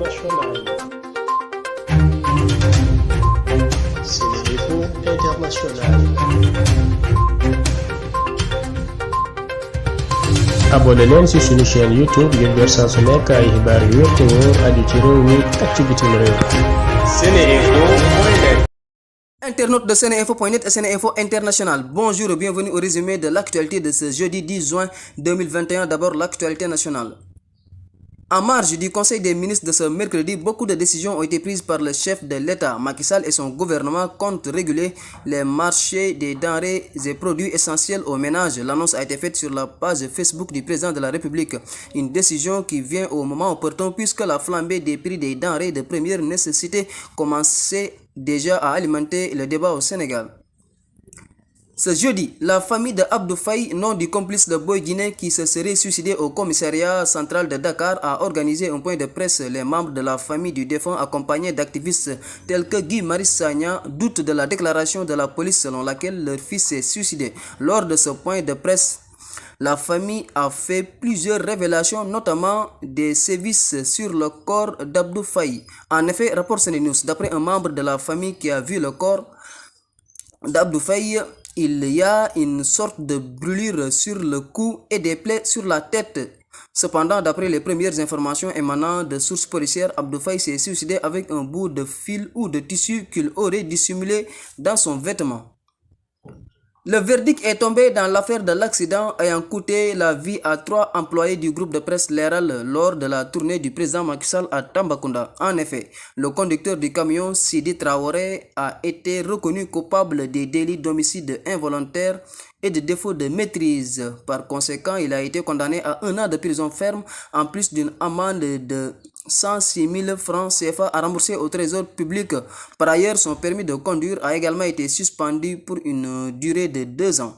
internationale. SeneInfo International. abonné leen ci suñu chaîne YouTube ngir jot saa su nekk ay xibaar yu wér te wóor aju ci réew mi ak ci bitim réew. SeneInfo.net. Internautes de SeneInfo.net et SeneInfo International, bonjour et bienvenue au résumé de l'actualité de ce jeudi 10 juin 2021. D'abord, l'actualité nationale. En marge du Conseil des ministres de ce mercredi, beaucoup de décisions ont été prises par le chef de l'État. Macky Sall et son gouvernement comptent réguler les marchés des denrées et produits essentiels aux ménages. L'annonce a été faite sur la page Facebook du président de la République. Une décision qui vient au moment opportun puisque la flambée des prix des denrées de première nécessité commençait déjà à alimenter le débat au Sénégal. Ce jeudi, la famille de Abdou Faye, nom du complice de Boy Guinée qui se serait suicidé au commissariat central de Dakar, a organisé un point de presse. Les membres de la famille du défunt, accompagnés d'activistes tels que Guy Marius Sagna, doutent de la déclaration de la police selon laquelle leur fils s'est suicidé. Lors de ce point de presse, la famille a fait plusieurs révélations, notamment des sévices sur le corps d'Abdou Faye. En effet, rapporte SeneNews, d'après un membre de la famille qui a vu le corps d'Abdou Faye, il y a une sorte de brûlure sur le cou et des plaies sur la tête. Cependant, d'après les premières informations émanant de sources policières, Abdou Faye s'est suicidé avec un bout de fil ou de tissu qu'il aurait dissimulé dans son vêtement. Le verdict est tombé dans l'affaire de l'accident ayant coûté la vie à 3 employés du groupe de presse Leral lors de la tournée du président Macky Sall à Tambacounda. En effet, le conducteur du camion Sidi Traoré a été reconnu coupable des délits d'homicide involontaire et de défaut de maîtrise. Par conséquent, il a été condamné à 1 an de prison ferme en plus d'une amende de 106 000 francs CFA à rembourser au trésor public. Par ailleurs, son permis de conduire a également été suspendu pour une durée de 2 ans.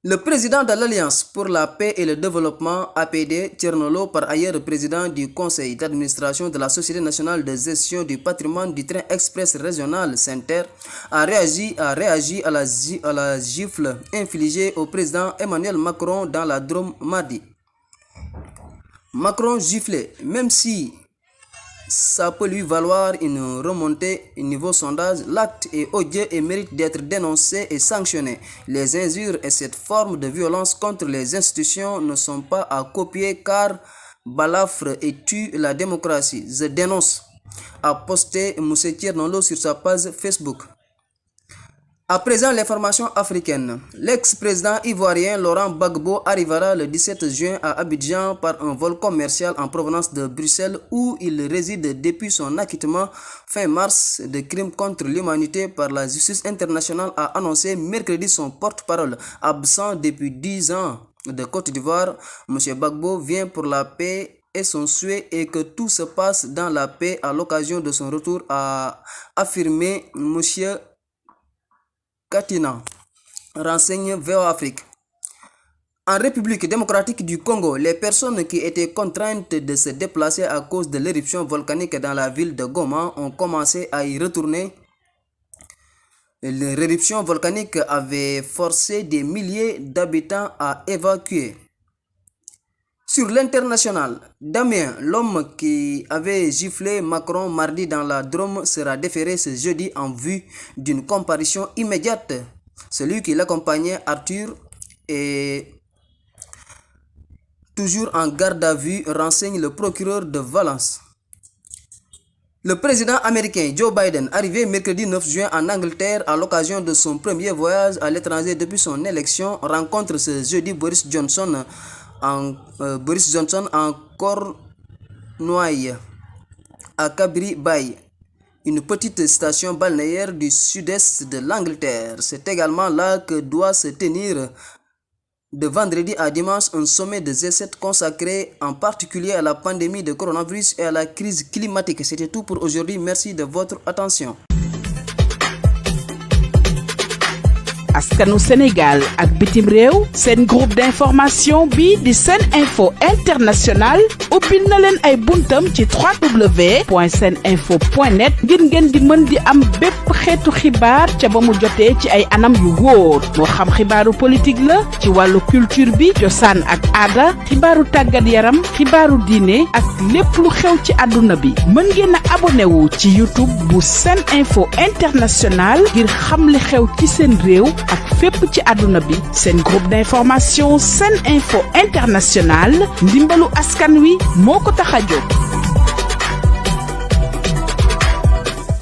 Le président de l'Alliance pour la paix et le développement APD, Thierno Lo, par ailleurs président du conseil d'administration de la Société nationale de gestion du patrimoine du train express régional SENTER, a réagi à la gifle infligée au président Emmanuel Macron dans la Drôme mardi. Macron giflé, même si ça peut lui valoir une remontée niveau sondage, l'acte est odieux et mérite d'être dénoncé et sanctionné. Les injures et cette forme de violence contre les institutions ne sont pas à copier car balafrent et tuent la démocratie. Je dénonce, a posté M. Thierno Lo sur sa page Facebook. À présent, l'information africaine. L'ex-président ivoirien Laurent Gbagbo arrivera le 17 juin à Abidjan par un vol commercial en provenance de Bruxelles où il réside depuis son acquittement fin mars de crimes contre l'humanité par la justice internationale, a annoncé mercredi son porte-parole. Absent depuis 10 ans de Côte d'Ivoire, M. Gbagbo vient pour la paix et son souhait est que tout se passe dans la paix à l'occasion de son retour, a affirmé M. Katina, renseigne VOA Afrique. En République démocratique du Congo, les personnes qui étaient contraintes de se déplacer à cause de l'éruption volcanique dans la ville de Goma ont commencé à y retourner. L'éruption volcanique avait forcé des milliers d'habitants à évacuer. Sur l'international, Damien, l'homme qui avait giflé Macron mardi dans la Drôme, sera déféré ce jeudi en vue d'une comparution immédiate. Celui qui l'accompagnait, Arthur, est toujours en garde à vue, renseigne le procureur de Valence. Le président américain Joe Biden, arrivé mercredi 9 juin en Angleterre à l'occasion de son premier voyage à l'étranger depuis son élection, rencontre ce jeudi Boris Johnson en Cornouailles, à Cabri Bay, une petite station balnéaire du sud-est de l'Angleterre. C'est également là que doit se tenir de vendredi à dimanche un sommet de G7 consacré en particulier à la pandémie de coronavirus et à la crise climatique. C'était tout pour aujourd'hui. Merci de votre attention. askanu Sénégal ak bitim réew seen groupe d'information bi di Sen Info International ubbil na leen ay buntam ci www.seninfo.net ngir ngeen di mën di am bépp xeetu xibaar ca ba mu jotee ci ay anam yu wóor moo xam xibaaru politique la ci wàllu culture bi cosaan ak aada xibaaru tàggat yaram xibaaru diine ak lépp lu xew ci àdduna bi mën ngeen a abonné wu ci YouTube bu Sen Info International ngir xam li xew ci seen réew ak fépp ci àdduna bi seen groupe d'information Sen Info International ndimbalu askan wi moo ko tax a jóg.